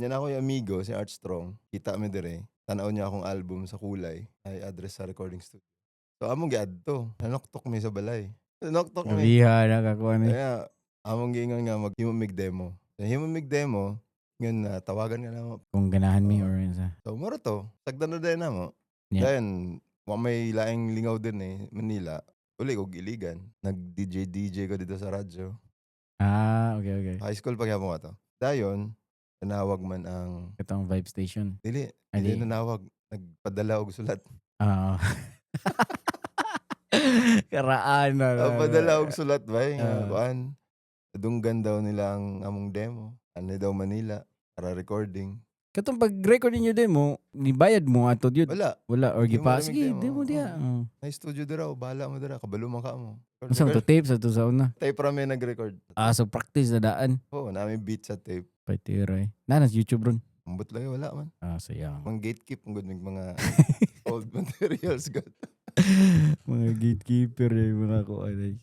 Yan ako yung amigo, si Artstrong. Kita mi dire. Tanaw niya akong album sa Kulay. Ay address sa recording studio. So among giadto. Nanoktok mi sa balay. Nanoktok mi. Grabiha na kakuha ni. Kaya among giingon nga maghimo mig demo. Himo mig demo, ngan tawagan nga namo. Kung ganahan mi Oo. or sa So moro to, sagdan na dayon namo. yeah. Then wa may laing lingaw din Manila. Uli kog iligan. Nag-DJ ko dito sa radyo. Okay. High school pa gyapon ato. Dayon nanawag man ang Katong Vibe Station. dili nanawag, nagpadala og sulat. Oo. Karaan na. Nagpadala og sulat bay nga Oo. kuan. Dunggan daw nila ang among demo. Ano daw Manila para recording. Katong pag-record ninyo demo, nibayad mo atod yun? Wala. Wala or Himo gipa ra mig sige demo. demo diha. May studio dira bahala mo dira kabalo man ka mo. Unsa man to tape sa to sa una? Tape ra mi nag-record. So practice na daan. Oo, nami beat sa tape. Paitiray. Nanas YouTube ron. Ambot lang wala man. Sayang. Mang gatekeep ang good mga old materials god. Mga gatekeeper yung mga kuan.